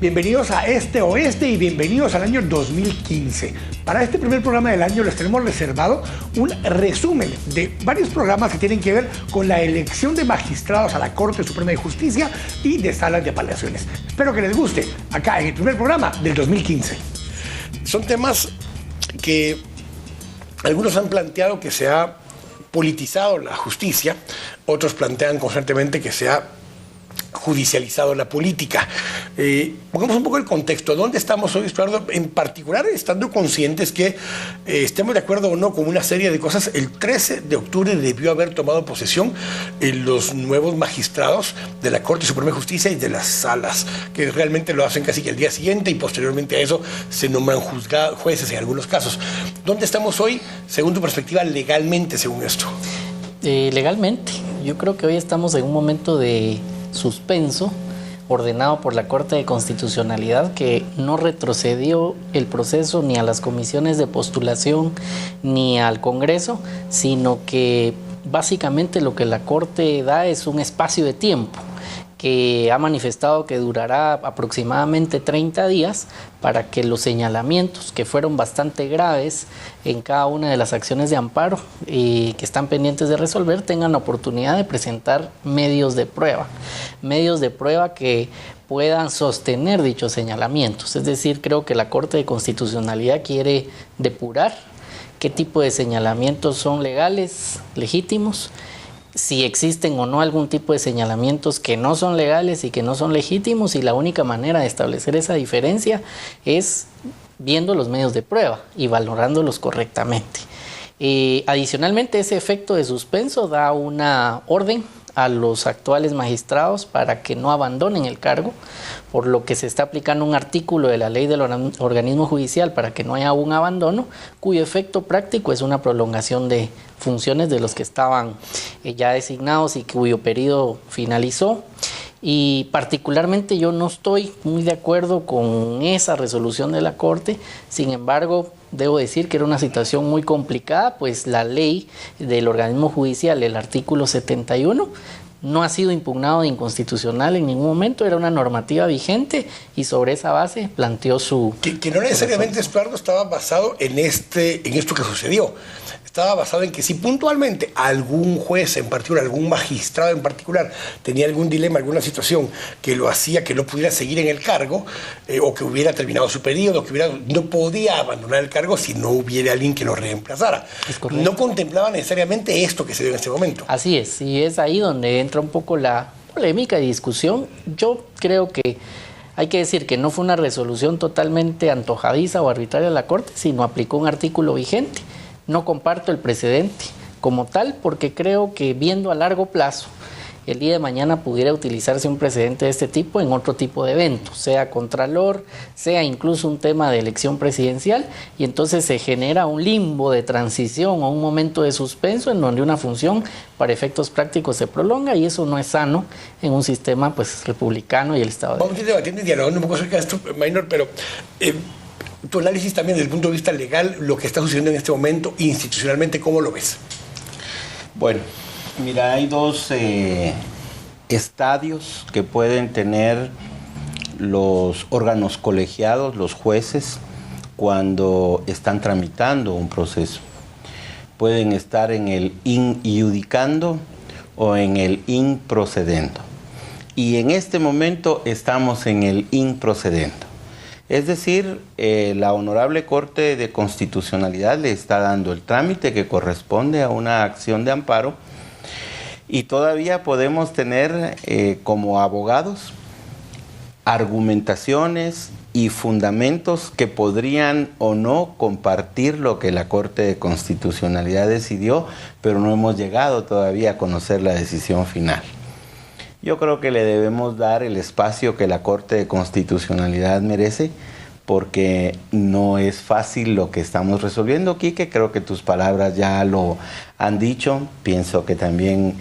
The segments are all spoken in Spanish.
Bienvenidos a Este Oeste y bienvenidos al año 2015. Para este primer programa del año les tenemos reservado un resumen de varios programas que tienen que ver con la elección de magistrados a la Corte Suprema de Justicia y de salas de apelaciones. Espero que les guste acá en el primer programa del 2015. Son temas que algunos han planteado que se ha politizado la justicia, otros plantean constantemente que se ha judicializado la política. Pongamos un poco el contexto. ¿Dónde estamos hoy, Estuardo? En particular, estando conscientes que estemos de acuerdo o no con una serie de cosas, el 13 de octubre debió haber tomado posesión los nuevos magistrados de la Corte Suprema de Justicia y de las salas, que realmente lo hacen casi que el día siguiente y posteriormente a eso se nombran jueces en algunos casos. ¿Dónde estamos hoy, según tu perspectiva, legalmente, según esto? Legalmente, yo creo que hoy estamos en un momento de suspenso ordenado por la Corte de Constitucionalidad, que no retrocedió el proceso ni a las comisiones de postulación ni al Congreso, sino que básicamente lo que la Corte da es un espacio de tiempo que ha manifestado que durará aproximadamente 30 días para que los señalamientos, que fueron bastante graves en cada una de las acciones de amparo que están pendientes de resolver, tengan la oportunidad de presentar medios de prueba que puedan sostener dichos señalamientos. Es decir, creo que la Corte de Constitucionalidad quiere depurar qué tipo de señalamientos son legales, legítimos, si existen o no algún tipo de señalamientos que no son legales y que no son legítimos, y la única manera de establecer esa diferencia es viendo los medios de prueba y valorándolos correctamente. Adicionalmente, ese efecto de suspenso da una orden a los actuales magistrados para que no abandonen el cargo, por lo que se está aplicando un artículo de la ley del organismo judicial para que no haya un abandono, cuyo efecto práctico es una prolongación de funciones de los que estaban ya designados y cuyo periodo finalizó. Y particularmente yo no estoy muy de acuerdo con esa resolución de la Corte. Sin embargo, debo decir que era una situación muy complicada, pues la ley del organismo judicial, el artículo 71, no ha sido impugnado de inconstitucional en ningún momento, era una normativa vigente y sobre esa base planteó su... Que no necesariamente, Estuardo, estaba basado en esto que sucedió. Estaba basado en que si puntualmente algún juez en particular, algún magistrado en particular tenía algún dilema, alguna situación que lo hacía que no pudiera seguir en el cargo, o que hubiera terminado su periodo, no podía abandonar el cargo si no hubiera alguien que lo reemplazara. No contemplaba necesariamente esto que se dio en este momento. Así es, y es ahí donde entra un poco la polémica y discusión. Yo creo que hay que decir que no fue una resolución totalmente antojadiza o arbitraria de la Corte, sino aplicó un artículo vigente. No comparto el precedente como tal, porque creo que viendo a largo plazo, el día de mañana pudiera utilizarse un precedente de este tipo en otro tipo de eventos, sea contralor, sea incluso un tema de elección presidencial, y entonces se genera un limbo de transición o un momento de suspenso en donde una función para efectos prácticos se prolonga, y eso no es sano en un sistema pues republicano y el Estado de Derecho. Vamos a ir debatiendo y dialogando un poco acerca de esto, Maynor, pero... tu análisis también desde el punto de vista legal, lo que está sucediendo en este momento, institucionalmente, ¿cómo lo ves? Bueno, mira, hay dos estadios que pueden tener los órganos colegiados, los jueces, cuando están tramitando un proceso. Pueden estar en el in iudicando o en el in procedendo. Y en este momento estamos en el in procedendo. Es decir, la Honorable Corte de Constitucionalidad le está dando el trámite que corresponde a una acción de amparo, y todavía podemos tener como abogados argumentaciones y fundamentos que podrían o no compartir lo que la Corte de Constitucionalidad decidió, pero no hemos llegado todavía a conocer la decisión final. Yo creo que le debemos dar el espacio que la Corte de Constitucionalidad merece, porque no es fácil lo que estamos resolviendo, Quique. Creo que tus palabras ya lo han dicho. Pienso que también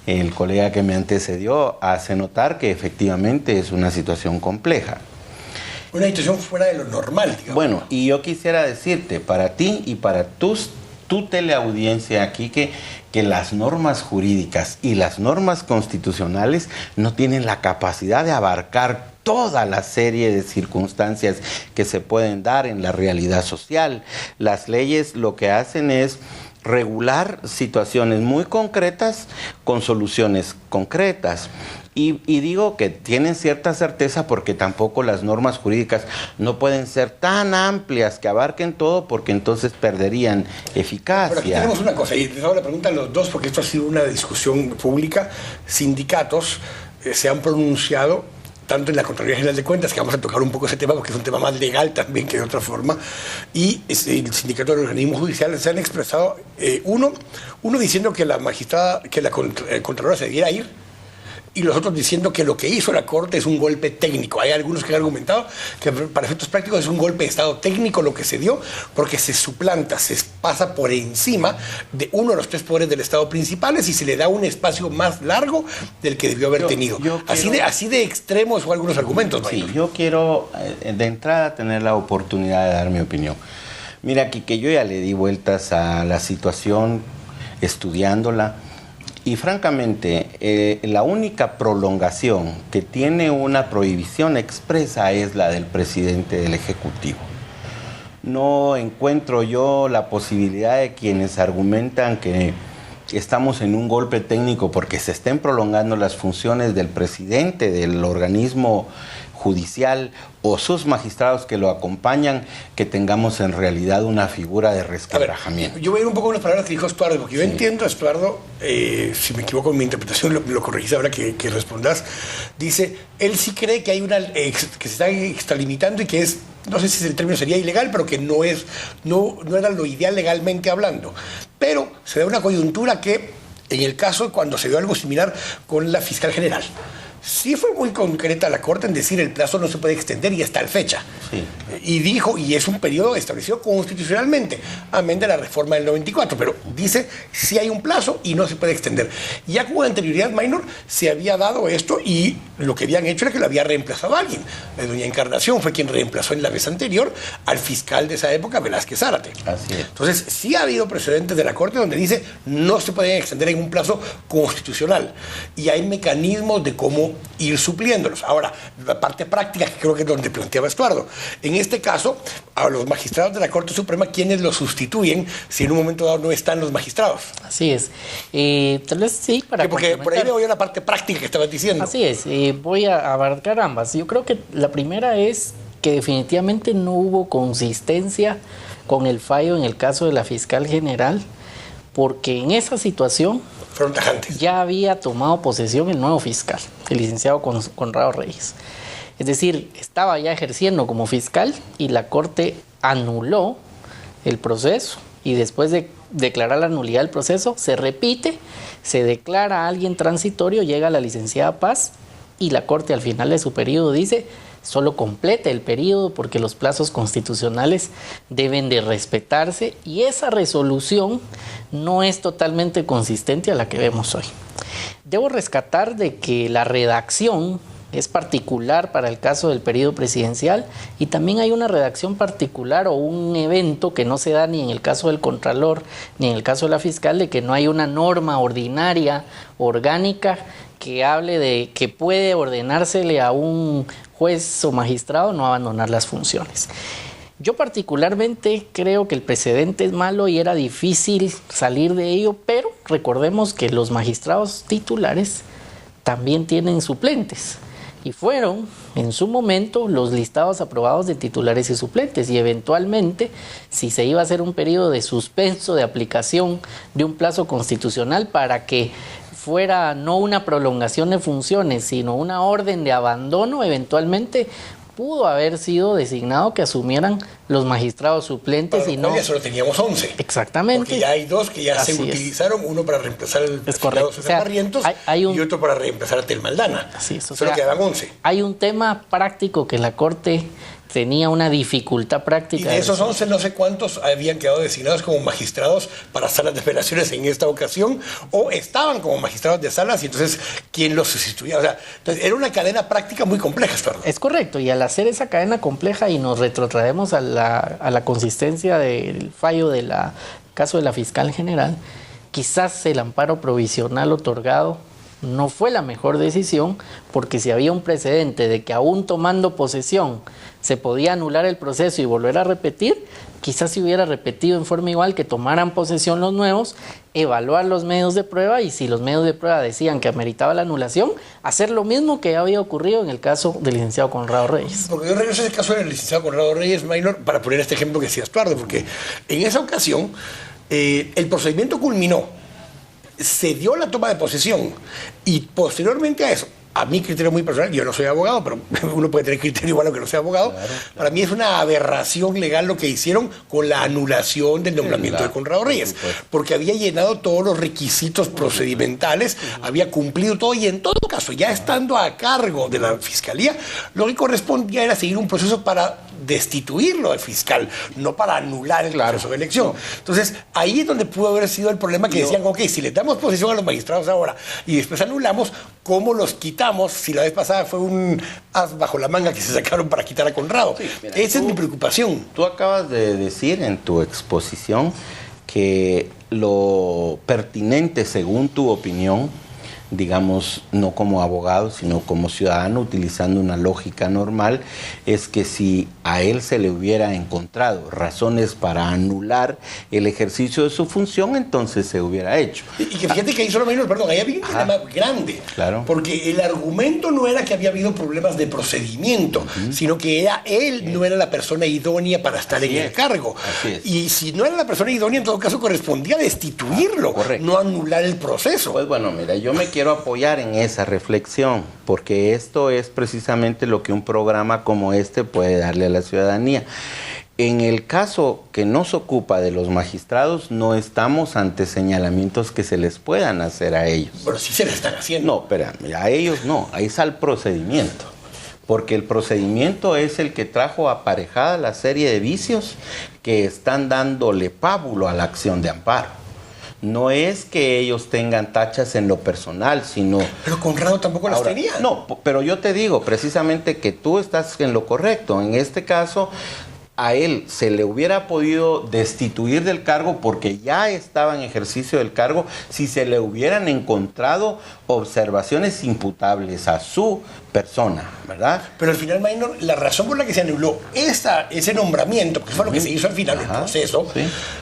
el colega que me antecedió hace notar que efectivamente es una situación compleja. Una situación fuera de lo normal, digamos. Bueno, y yo quisiera decirte, para ti y para tu teleaudiencia aquí, que las normas jurídicas y las normas constitucionales no tienen la capacidad de abarcar toda la serie de circunstancias que se pueden dar en la realidad social. Las leyes lo que hacen es regular situaciones muy concretas con soluciones concretas. Y digo que tienen cierta certeza porque tampoco las normas jurídicas no pueden ser tan amplias que abarquen todo, porque entonces perderían eficacia. Pero aquí tenemos una cosa, y les hago la pregunta a los dos, porque esto ha sido una discusión pública. Sindicatos se han pronunciado tanto en la Contraloría General de Cuentas, que vamos a tocar un poco ese tema porque es un tema más legal también que de otra forma, y el Sindicato del Organismo Judicial se han expresado, uno diciendo que la magistrada, que la Contralora se debiera ir, y los otros diciendo que lo que hizo la Corte es un golpe técnico. Hay algunos que han argumentado que para efectos prácticos es un golpe de Estado técnico lo que se dio, porque se suplanta, se pasa por encima de uno de los tres poderes del Estado principales y se le da un espacio más largo del que debió haber tenido. Así de extremos o algunos argumentos. Sí, yo quiero de entrada tener la oportunidad de dar mi opinión. Mira, aquí que yo ya le di vueltas a la situación estudiándola. Y francamente, la única prolongación que tiene una prohibición expresa es la del presidente del Ejecutivo. No encuentro yo la posibilidad de quienes argumentan que estamos en un golpe técnico porque se estén prolongando las funciones del presidente del organismo judicial o sus magistrados que lo acompañan, que tengamos en realidad una figura de resquebrajamiento. Yo voy a ir un poco con las palabras que dijo Estuardo, porque yo entiendo a Estuardo, si me equivoco en mi interpretación, lo corregís ahora que respondas. Dice, él sí cree que hay que se está extralimitando y que es, no sé si el término sería ilegal, pero que no era lo ideal legalmente hablando. Pero se da una coyuntura que, en el caso cuando se dio algo similar con la fiscal general, sí fue muy concreta la Corte en decir el plazo no se puede extender y hasta la fecha. Sí. Y dijo, y es un periodo establecido constitucionalmente, amén de la reforma del 94, pero dice sí hay un plazo y no se puede extender. Ya con anterioridad, Maynor, se había dado esto y lo que habían hecho era que lo había reemplazado a alguien. Doña Encarnación fue quien reemplazó en la vez anterior al fiscal de esa época, Velázquez Zárate. Así es. Entonces, sí ha habido precedentes de la Corte donde dice no se pueden extender en un plazo constitucional y hay mecanismos de cómo ir supliéndolos. Ahora, la parte práctica, que creo que es donde planteaba Estuardo. En este caso, a los magistrados de la Corte Suprema, ¿quiénes los sustituyen si en un momento dado no están los magistrados? Así es. Tal vez sí, porque por ahí me voy a la parte práctica que estabas diciendo. Así es. Voy a abarcar ambas. Yo creo que la primera es que definitivamente no hubo consistencia con el fallo en el caso de la fiscal general, porque en esa situación fueron tajantes. Ya había tomado posesión el nuevo fiscal, el licenciado Conrado Reyes. Es decir, estaba ya ejerciendo como fiscal y la Corte anuló el proceso. Y después de declarar la nulidad del proceso, se repite, se declara a alguien transitorio, llega la licenciada Paz y la Corte al final de su periodo dice solo complete el periodo porque los plazos constitucionales deben de respetarse y esa resolución no es totalmente consistente a la que vemos hoy. Debo rescatar de que la redacción es particular para el caso del periodo presidencial y también hay una redacción particular o un evento que no se da ni en el caso del Contralor ni en el caso de la fiscal, de que no hay una norma ordinaria, orgánica, que hable de que puede ordenársele a un juez o magistrado no abandonar las funciones. Yo particularmente creo que el precedente es malo y era difícil salir de ello, pero recordemos que los magistrados titulares también tienen suplentes y fueron en su momento los listados aprobados de titulares y suplentes y eventualmente si se iba a hacer un periodo de suspenso de aplicación de un plazo constitucional para que fuera no una prolongación de funciones, sino una orden de abandono, eventualmente pudo haber sido designado que asumieran los magistrados suplentes y no... Ya solo teníamos 11. Exactamente. Porque ya hay dos que ya se utilizaron, uno para reemplazar al magistrado César Barrientos y otro para reemplazar a Telmaldana. Así es, solo quedaban 11. Hay un tema práctico que la Corte tenía una dificultad práctica. Y de esos 11 no sé cuántos habían quedado designados como magistrados para salas de apelaciones en esta ocasión o estaban como magistrados de salas y entonces ¿quién los sustituía? O sea, entonces era una cadena práctica muy compleja, Estuardo. Es correcto, y al hacer esa cadena compleja y nos retrotraemos a la consistencia del fallo del caso de la fiscal general, quizás el amparo provisional otorgado no fue la mejor decisión, porque si había un precedente de que aún tomando posesión se podía anular el proceso y volver a repetir, quizás se hubiera repetido en forma igual, que tomaran posesión los nuevos, evaluar los medios de prueba, y si los medios de prueba decían que ameritaba la anulación, hacer lo mismo que había ocurrido en el caso del licenciado Conrado Reyes. Porque yo regreso a ese caso del licenciado Conrado Reyes, Maynor, para poner este ejemplo que decía Estuardo, porque en esa ocasión el procedimiento culminó, se dio la toma de posesión, y posteriormente a eso, a mi criterio muy personal, yo no soy abogado, pero uno puede tener criterio igual aunque no sea abogado, claro. Para mí es una aberración legal lo que hicieron con la anulación del nombramiento de Conrado Reyes, porque había llenado todos los requisitos procedimentales, había cumplido todo, y en todo caso, ya estando a cargo de la Fiscalía, lo que correspondía era seguir un proceso para destituirlo del fiscal, no para anular el proceso de elección. Entonces, ahí es donde pudo haber sido el problema, que decían, ok, si le damos posesión a los magistrados ahora y después anulamos, ¿cómo los quitamos? Si la vez pasada fue un as bajo la manga que se sacaron para quitar a Conrado. Sí, mira, esa es mi preocupación. Tú acabas de decir en tu exposición que lo pertinente, según tu opinión, digamos, no como abogado, sino como ciudadano, utilizando una lógica normal, es que si a él se le hubiera encontrado razones para anular el ejercicio de su función, entonces se hubiera hecho. Y que fíjate que ahí solo menos, perdón, ahí había un problema grande. Claro. Porque el argumento no era que había habido problemas de procedimiento, sino que él no era la persona idónea para estar en el cargo. Y si no era la persona idónea, en todo caso correspondía destituirlo, no anular el proceso. Pues bueno, mira, yo me quiero apoyar en esa reflexión, porque esto es precisamente lo que un programa como este puede darle a la ciudadanía. En el caso que nos ocupa de los magistrados, no estamos ante señalamientos que se les puedan hacer a ellos. Pero sí se les están haciendo. No, pero a ellos no, ahí está el procedimiento. Porque el procedimiento es el que trajo aparejada la serie de vicios que están dándole pábulo a la acción de amparo. No es que ellos tengan tachas en lo personal, sino... Pero Conrado tampoco las tenía. No, pero yo te digo precisamente que tú estás en lo correcto. En este caso, a él se le hubiera podido destituir del cargo porque ya estaba en ejercicio del cargo si se le hubieran encontrado observaciones imputables a su persona, ¿verdad? Pero al final, Maynor, la razón por la que se anuló ese nombramiento, porque fue lo que se hizo al final del proceso,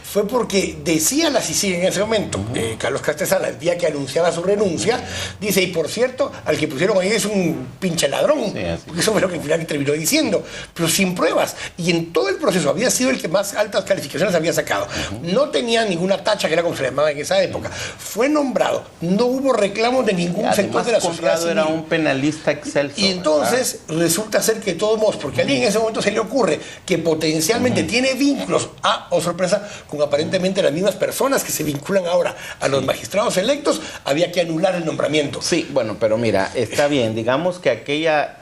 fue porque decía la CICIG en ese momento, Carlos Castresana, el día que anunciaba su renuncia, dice, y por cierto, al que pusieron ahí es un pinche ladrón, porque eso fue lo que al final terminó diciendo, pero sin pruebas, y en todo el proceso había sido el que más altas calificaciones había sacado. No tenía ninguna tacha, que era como se llamaba en esa época. Fue nombrado, no hubo reclamos de ningún sector de la sociedad civil. Era un penalista excelso. Y entonces resulta ser que de todos modos, porque a alguien en ese momento se le ocurre que potencialmente tiene vínculos, oh sorpresa, con aparentemente las mismas personas que se vinculan ahora a los magistrados electos, había que anular el nombramiento. Sí, bueno, pero mira, está bien, digamos que aquella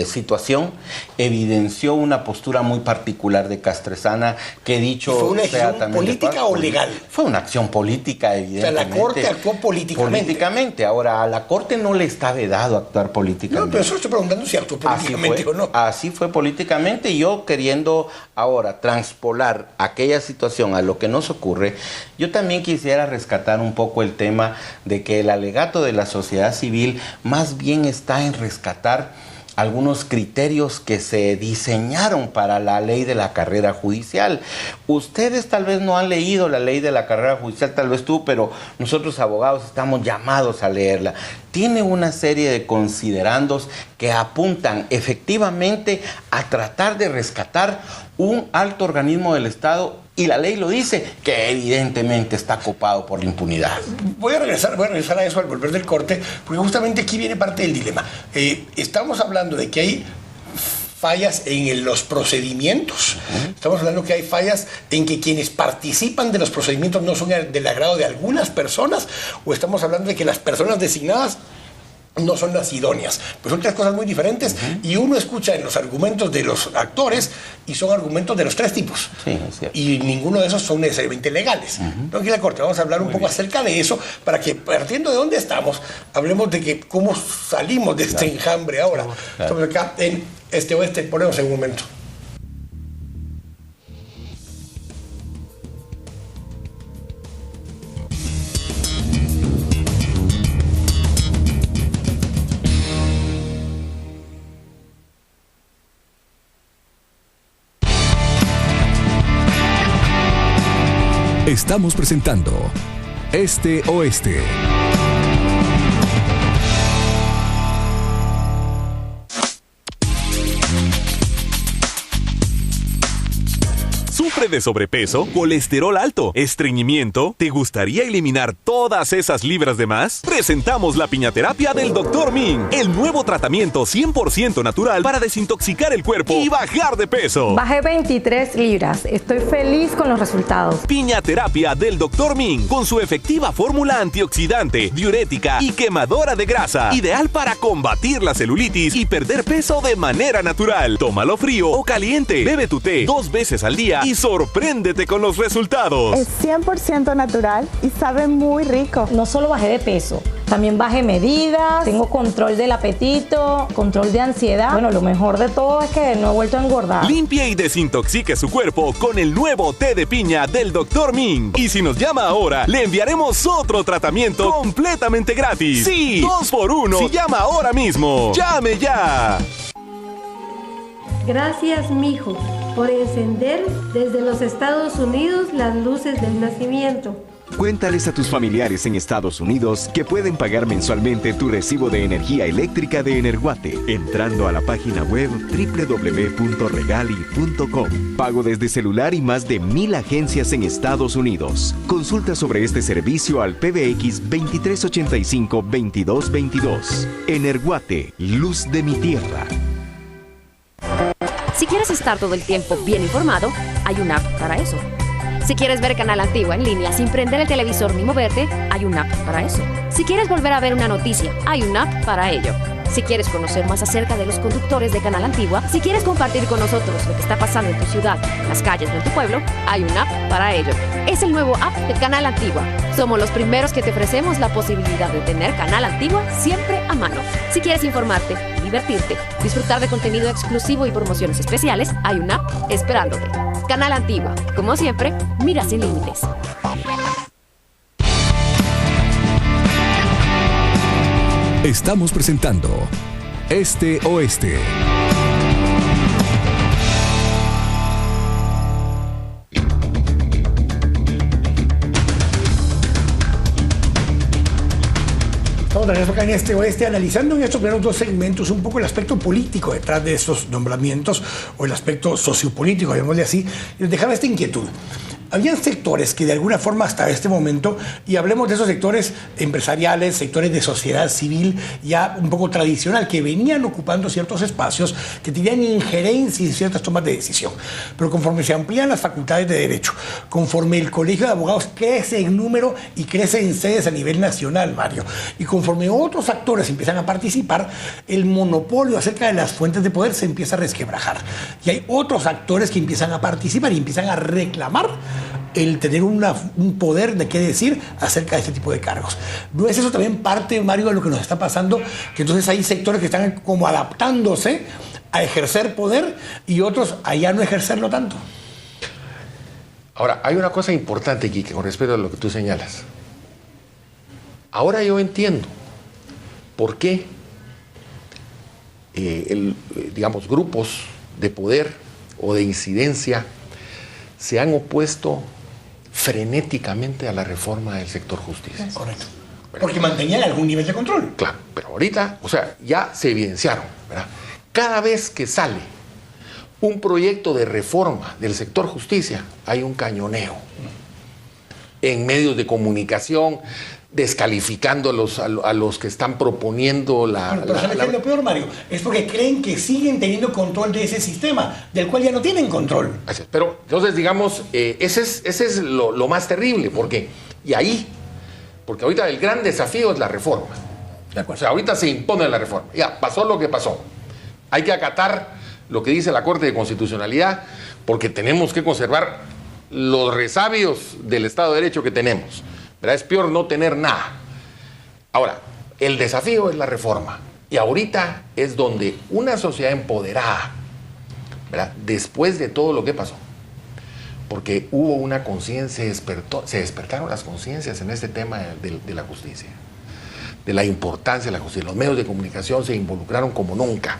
situación evidenció una postura muy particular de Castresana, que dicho ¿Fue una acción política o legal? Fue una acción política, evidentemente. O sea, la Corte actuó políticamente. Ahora, a la Corte no le está vedado actuar políticamente. No, pero eso estoy preguntando si actuó políticamente o no. Así fue políticamente, y yo queriendo ahora transpolar aquella situación a lo que nos ocurre, yo también quisiera rescatar un poco el tema de que el alegato de la sociedad civil más bien está en rescatar algunos criterios que se diseñaron para la ley de la carrera judicial. Ustedes tal vez no han leído la ley de la carrera judicial, tal vez tú, pero nosotros abogados estamos llamados a leerla. Tiene una serie de considerandos que apuntan efectivamente a tratar de rescatar un alto organismo del Estado, y la ley lo dice, que evidentemente está copado por la impunidad. Voy a regresar a eso al volver del corte, porque justamente aquí viene parte del dilema. Estamos hablando de que hay fallas en los procedimientos. Estamos hablando que hay fallas en que quienes participan de los procedimientos no son del agrado de algunas personas, o estamos hablando de que las personas designadas no son las idóneas. Pues son tres cosas muy diferentes, y uno escucha en los argumentos de los actores y son argumentos de los tres tipos. Sí, es cierto. Y ninguno de esos son necesariamente legales. Entonces, aquí en la Corte vamos a hablar un poco acerca de eso, para que, partiendo de dónde estamos, hablemos de que cómo salimos de este enjambre ahora. Estamos acá en Este Oeste, ponemos en un momento. Estamos presentando Este Oeste. ¿Sufre de sobrepeso, colesterol alto, estreñimiento? ¿Te gustaría eliminar todas esas libras de más? Presentamos la piñaterapia del Dr. Ming, el nuevo tratamiento 100% natural para desintoxicar el cuerpo y bajar de peso. Bajé 23 libras. Estoy feliz con los resultados. Piñaterapia del Dr. Ming, con su efectiva fórmula antioxidante, diurética y quemadora de grasa, ideal para combatir la celulitis y perder peso de manera natural. Tómalo frío o caliente. Bebe tu té 2 veces al día y sorpréndete con los resultados. Es 100% natural y sabe muy rico. No solo bajé de peso, también bajé medidas, tengo control del apetito, control de ansiedad. Bueno, lo mejor de todo es que no he vuelto a engordar. Limpie y desintoxique su cuerpo con el nuevo té de piña del Dr. Ming. Y si nos llama ahora, le enviaremos otro tratamiento completamente gratis. Sí, 2x1 si llama ahora mismo. ¡Llame ya! Gracias, mijo, por encender desde los Estados Unidos las luces del nacimiento. Cuéntales a tus familiares en Estados Unidos que pueden pagar mensualmente tu recibo de energía eléctrica de Energuate entrando a la página web www.regali.com. Pago desde celular y más de 1000 agencias en Estados Unidos. Consulta sobre este servicio al PBX 2385-2222. Energuate, luz de mi tierra. Si quieres estar todo el tiempo bien informado, hay una app para eso. Si quieres ver Canal Antigua en línea sin prender el televisor ni moverte, hay una app para eso. Si quieres volver a ver una noticia, hay una app para ello. Si quieres conocer más acerca de los conductores de Canal Antigua, si quieres compartir con nosotros lo que está pasando en tu ciudad, en las calles o en tu pueblo, hay una app para ello. Es el nuevo app de Canal Antigua. Somos los primeros que te ofrecemos la posibilidad de tener Canal Antigua siempre a mano. Si quieres informarte, divertirte, disfrutar de contenido exclusivo y promociones especiales, hay una app esperándote. Canal Antigua. Como siempre, mira sin límites. Estamos presentando Este Oeste. Estamos de regreso acá en Este Oeste, analizando en estos primeros 2 segmentos un poco el aspecto político detrás de estos nombramientos, o el aspecto sociopolítico, llamémosle así, y les dejaba esta inquietud. Habían sectores que de alguna forma hasta este momento, y hablemos de esos sectores empresariales, sectores de sociedad civil ya un poco tradicional, que venían ocupando ciertos espacios, que tenían injerencia en ciertas tomas de decisión. Pero conforme se amplían las facultades de derecho, conforme el Colegio de Abogados crece en número y crece en sedes a nivel nacional, Mario, y conforme otros actores empiezan a participar, el monopolio acerca de las fuentes de poder se empieza a resquebrajar. Y hay otros actores que empiezan a participar y empiezan a reclamar el tener un poder de qué decir acerca de este tipo de cargos. ¿No es eso también parte, Mario, de lo que nos está pasando? Que entonces hay sectores que están como adaptándose a ejercer poder y otros a ya no ejercerlo tanto. Ahora, hay una cosa importante, Quique, con respecto a lo que tú señalas. Ahora yo entiendo por qué digamos, grupos de poder o de incidencia se han opuesto frenéticamente a la reforma del sector justicia. Correcto. Porque mantenían algún nivel de control. Claro, pero ahorita, o sea, ya se evidenciaron, ¿verdad? Cada vez que sale un proyecto de reforma del sector justicia, hay un cañoneo en medios de comunicación, descalificando a los que están proponiendo la... Pero ¿sabes qué es lo peor, Mario? Es porque creen que siguen teniendo control de ese sistema, del cual ya no tienen control. Así es. Pero entonces, digamos, ese es lo más terrible, porque ahorita el gran desafío es la reforma. O sea, ahorita se impone la reforma. Ya, pasó lo que pasó. Hay que acatar lo que dice la Corte de Constitucionalidad, porque tenemos que conservar los resabios del Estado de Derecho que tenemos. ¿Verdad? Es peor no tener nada. Ahora, el desafío es la reforma. Y ahorita es donde una sociedad empoderada, ¿verdad? Después de todo lo que pasó, porque hubo una conciencia, se despertaron las conciencias en este tema de la justicia, de la importancia de la justicia. Los medios de comunicación se involucraron como nunca.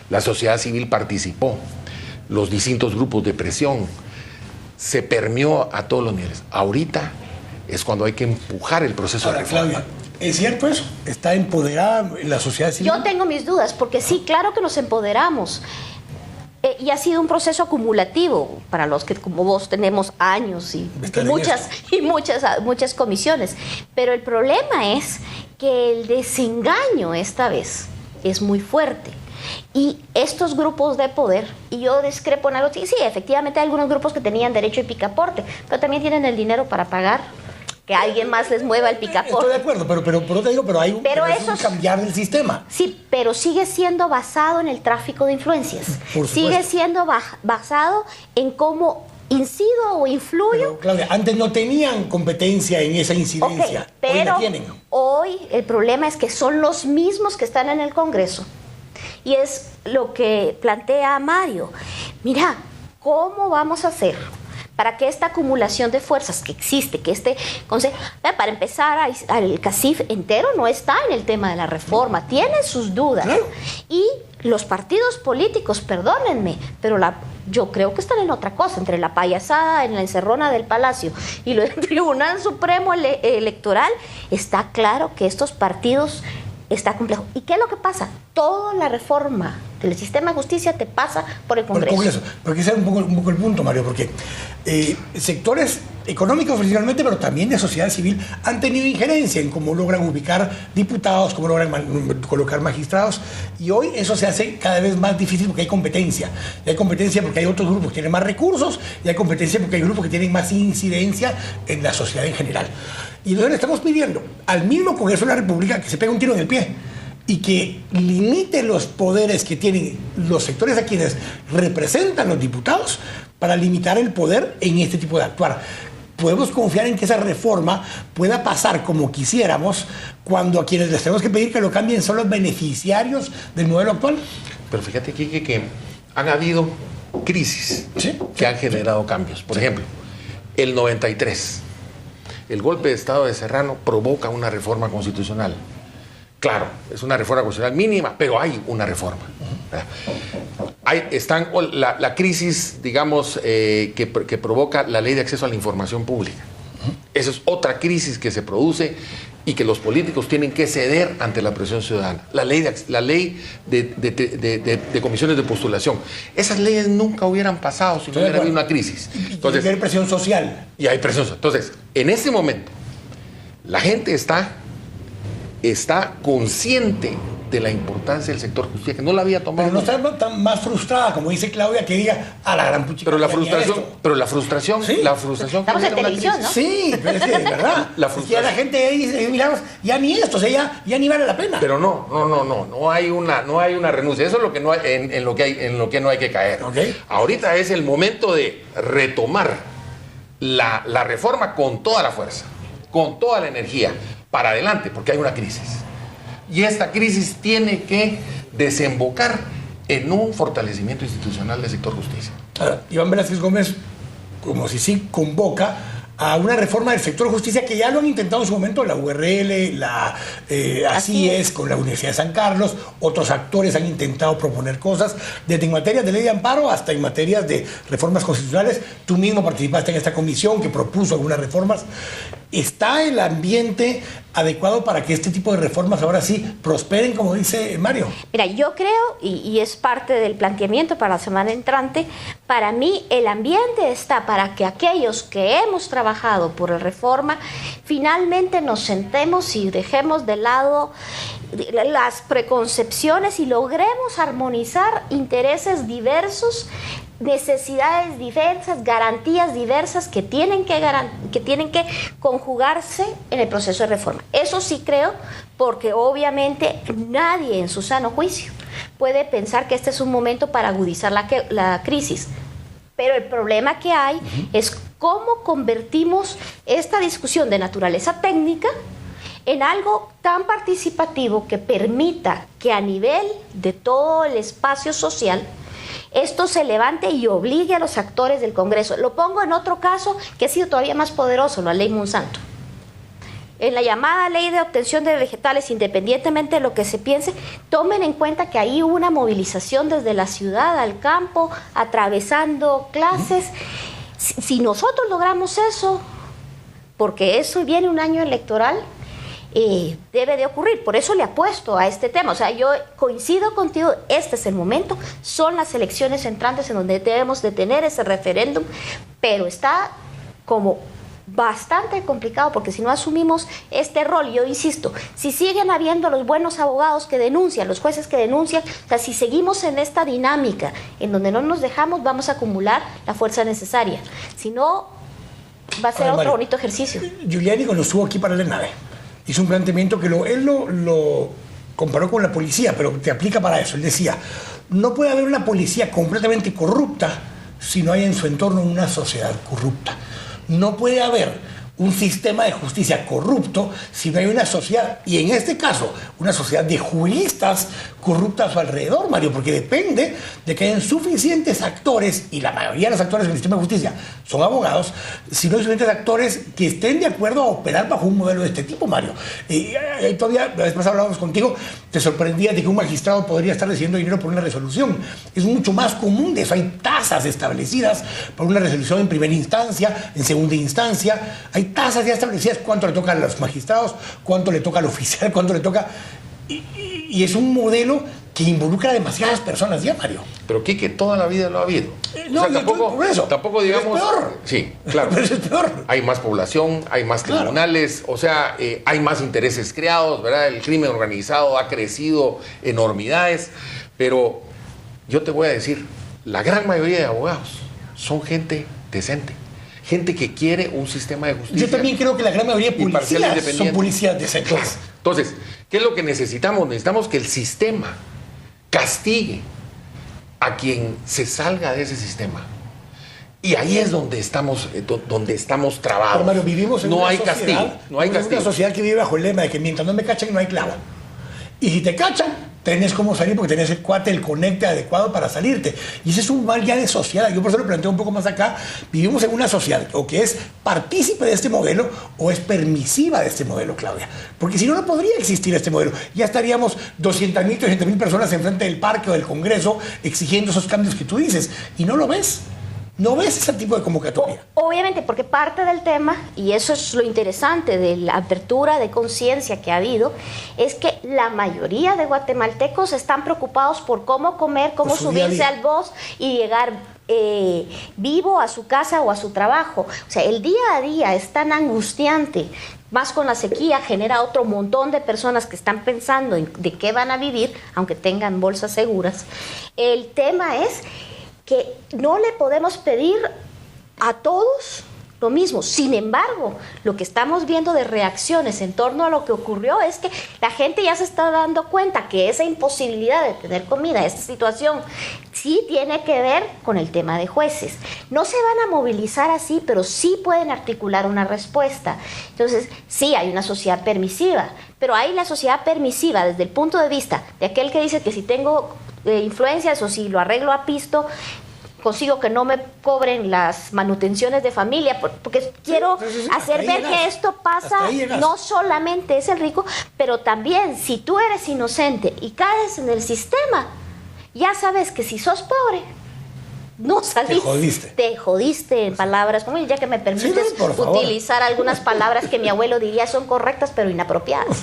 La sociedad civil participó, los distintos grupos de presión. se permeó a todos los niveles. Ahorita es cuando hay que empujar el proceso de reforma. Claudia, ¿es cierto eso? ¿Está empoderada la sociedad civil? Yo tengo mis dudas, porque sí, claro que nos empoderamos. Y ha sido un proceso acumulativo para los que, como vos, tenemos años y muchas comisiones. Pero el problema es que el desengaño esta vez es muy fuerte. Y estos grupos de poder, y yo discrepo en algo, sí, efectivamente hay algunos grupos que tenían derecho de picaporte, pero también tienen el dinero para pagar que alguien más les mueva el picaporte. Estoy de acuerdo, pero hay un cambiar del sistema. Sí, pero sigue siendo basado en el tráfico de influencias. Sigue siendo basado en cómo incido o influyo. Pero, Claudia, antes no tenían competencia en esa incidencia. Okay, pero hoy la tienen. Hoy el problema es que son los mismos que están en el Congreso. Y es lo que plantea Mario. Mira, ¿cómo vamos a hacer para que esta acumulación de fuerzas que existe, que este consejo, para empezar, el CACIF entero no está en el tema de la reforma, tiene sus dudas. Claro. Y los partidos políticos, perdónenme, pero yo creo que están en otra cosa, entre la payasada en la encerrona del Palacio y el Tribunal Supremo Electoral, está claro que estos partidos está complejo. ¿Y qué es lo que pasa? Toda la reforma del sistema de justicia te pasa por el Congreso. Porque ese es un poco el punto, Mario, porque sectores económicos principalmente, pero también de sociedad civil, han tenido injerencia en cómo logran ubicar diputados, cómo logran colocar magistrados, y hoy eso se hace cada vez más difícil porque hay competencia. Y hay competencia porque hay otros grupos que tienen más recursos, y hay competencia porque hay grupos que tienen más incidencia en la sociedad en general. Y entonces le estamos pidiendo al mismo Congreso de la República que se pegue un tiro en el pie y que limite los poderes que tienen los sectores a quienes representan los diputados para limitar el poder en este tipo de actuar. Podemos confiar en que esa reforma pueda pasar como quisiéramos cuando a quienes les tenemos que pedir que lo cambien son los beneficiarios del modelo actual. Pero fíjate, Quique, que han habido crisis que han generado cambios. Por ejemplo, el 93. El golpe de Estado de Serrano provoca una reforma constitucional. Claro, es una reforma constitucional mínima, pero hay una reforma. Están la crisis, digamos, que provoca la ley de acceso a la información pública. Esa es otra crisis que se produce y que los políticos tienen que ceder ante la presión ciudadana. La ley de comisiones de postulación. Esas leyes nunca hubieran pasado si no hubiera habido una crisis. Entonces, hay presión social. Y hay presión social. Entonces, en este momento, la gente está consciente de la importancia del sector justicia, que no la había tomado. Pero no está tan más frustrada, como dice Claudia, que diga a la gran puchica. Pero la frustración, ¿sí? Estamos en televisión, ¿no? Sí, pero es que de verdad. La gente ahí dice, miramos, ya ni esto, o sea, ya ni vale la pena. Pero no hay una renuncia. Eso es lo que no hay, en lo que no hay que caer. Okay. Ahorita es el momento de retomar la reforma con toda la fuerza, con toda la energía, para adelante, porque hay una crisis. Y esta crisis tiene que desembocar en un fortalecimiento institucional del sector justicia. Iván Velázquez Gómez, como si sí, convoca a una reforma del sector justicia que ya lo han intentado en su momento la URL, así es, con la Universidad de San Carlos, otros actores han intentado proponer cosas, desde en materias de ley de amparo hasta en materias de reformas constitucionales. Tú mismo participaste en esta comisión que propuso algunas reformas. ¿Está el ambiente adecuado para que este tipo de reformas ahora sí prosperen, como dice Mario? Mira, yo creo, y es parte del planteamiento para la semana entrante, para mí el ambiente está para que aquellos que hemos trabajado por la reforma finalmente nos sentemos y dejemos de lado las preconcepciones y logremos armonizar intereses diversos, necesidades diversas, garantías diversas que tienen que conjugarse en el proceso de reforma. Eso sí creo, porque obviamente nadie en su sano juicio puede pensar que este es un momento para agudizar la crisis. Pero el problema que hay es cómo convertimos esta discusión de naturaleza técnica en algo tan participativo que permita que a nivel de todo el espacio social esto se levante y obligue a los actores del Congreso. Lo pongo en otro caso que ha sido todavía más poderoso, la ley Monsanto. En la llamada ley de obtención de vegetales, independientemente de lo que se piense, tomen en cuenta que ahí hubo una movilización desde la ciudad al campo, atravesando clases. si nosotros logramos eso, porque eso viene un año electoral, debe de ocurrir. Por eso le apuesto a este tema. O sea, yo coincido contigo, este es el momento, son las elecciones entrantes en donde debemos de tener ese referéndum, pero está como bastante complicado, porque si no asumimos este rol, yo insisto, si siguen habiendo los buenos abogados que denuncian, los jueces que denuncian, o sea, si seguimos en esta dinámica en donde no nos dejamos, vamos a acumular la fuerza necesaria. Si no, va a ser otro bonito ejercicio. Giuliani, cuando estuvo aquí para la nave, hizo un planteamiento que él lo comparó con la policía, pero te aplica para eso. Él decía, no puede haber una policía completamente corrupta si no hay en su entorno una sociedad corrupta. No puede haber un sistema de justicia corrupto si no hay una sociedad, y en este caso, una sociedad de juristas corrupta a su alrededor, Mario, porque depende de que hayan suficientes actores, y la mayoría de los actores en el sistema de justicia son abogados, si no hay suficientes actores que estén de acuerdo a operar bajo un modelo de este tipo, Mario. Todavía, la vez pasada hablábamos contigo, te sorprendía de que un magistrado podría estar recibiendo dinero por una resolución. Es mucho más común de eso. Hay tasas establecidas por una resolución en primera instancia, en segunda instancia. Hay tasas ya establecidas, cuánto le toca a los magistrados, cuánto le toca al oficial, cuánto le toca... Y es un modelo que involucra a demasiadas personas ya, Mario. Pero Quique, toda la vida lo ha habido. No, o sea, tampoco digamos... Es peor. Sí, claro. Pero eso es peor. Hay más población, hay más tribunales, o sea, hay más intereses creados, ¿verdad? El crimen organizado ha crecido enormidades, pero yo te voy a decir, la gran mayoría de abogados son gente decente. Gente que quiere un sistema de justicia. Yo también creo que la gran mayoría de policías son policías decentes. Entonces, ¿qué es lo que necesitamos? Necesitamos que el sistema castigue a quien se salga de ese sistema. Y ahí es donde estamos trabados. Pero Mario, vivimos en una sociedad que vive bajo el lema de que mientras no me cachen no hay clavo. Y si te cachan, tenés cómo salir porque tenés el cuate, el conecte adecuado para salirte. Y ese es un mal ya de sociedad. Yo por eso lo planteo un poco más acá. Vivimos en una sociedad o que es partícipe de este modelo o es permisiva de este modelo, Claudia. Porque si no, no podría existir este modelo. Ya estaríamos 200.000, 300.000 personas enfrente del parque o del Congreso exigiendo esos cambios que tú dices. Y no lo ves. No ves ese tipo de convocatoria. Obviamente, porque parte del tema, y eso es lo interesante de la apertura de conciencia que ha habido, es que la mayoría de guatemaltecos están preocupados por cómo comer, cómo subirse al bus y llegar vivo a su casa o a su trabajo. O sea, el día a día es tan angustiante, más con la sequía, genera otro montón de personas que están pensando en de qué van a vivir, aunque tengan bolsas seguras. El tema es que no le podemos pedir a todos lo mismo. Sin embargo, lo que estamos viendo de reacciones en torno a lo que ocurrió es que la gente ya se está dando cuenta que esa imposibilidad de tener comida, esta situación, sí tiene que ver con el tema de jueces. No se van a movilizar así, pero sí pueden articular una respuesta. Entonces, sí, hay una sociedad permisiva, pero hay la sociedad permisiva desde el punto de vista de aquel que dice que si tengo influencias o si lo arreglo a pisto, consigo que no me cobren las manutenciones de familia, porque quiero hacer ver que esto pasa, no solamente es el rico, pero también si tú eres inocente y caes en el sistema, ya sabes que si sos pobre, no saliste. Te jodiste en palabras, como ya que me permites utilizar algunas palabras que mi abuelo diría son correctas pero inapropiadas.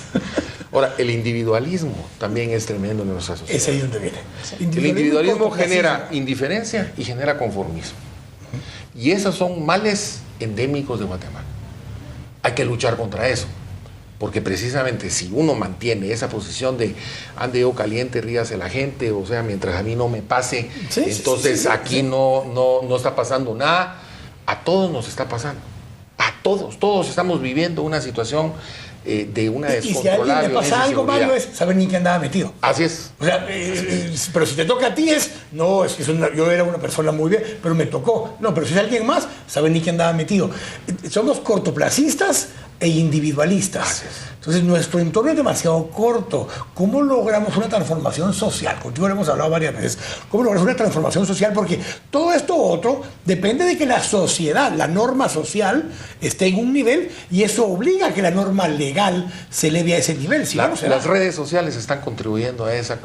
Ahora, el individualismo también es tremendo en nuestra sociedad. Es ahí donde viene. El individualismo genera indiferencia y genera conformismo. Y esos son males endémicos de Guatemala. Hay que luchar contra eso. Porque precisamente si uno mantiene esa posición de ande yo caliente, ríase la gente, o sea, mientras a mí no me pase, entonces aquí no está pasando nada, a todos nos está pasando. A todos estamos viviendo una situación de una descontrolada. Y si a alguien le pasa algo malo, es saber ni qué andaba metido. Así es. O sea, pero si te toca a ti yo era una persona muy bien, pero me tocó. No, pero si es alguien más, saber ni qué andaba metido. Somos cortoplacistas e individualistas. Entonces, nuestro entorno es demasiado corto. ¿Cómo logramos una transformación social? Contigo lo hemos hablado varias veces. ¿Cómo logramos una transformación social? Porque todo esto otro depende de que la sociedad, la norma social, esté en un nivel y eso obliga a que la norma legal se eleve a ese nivel. Si no, las redes sociales están contribuyendo a ese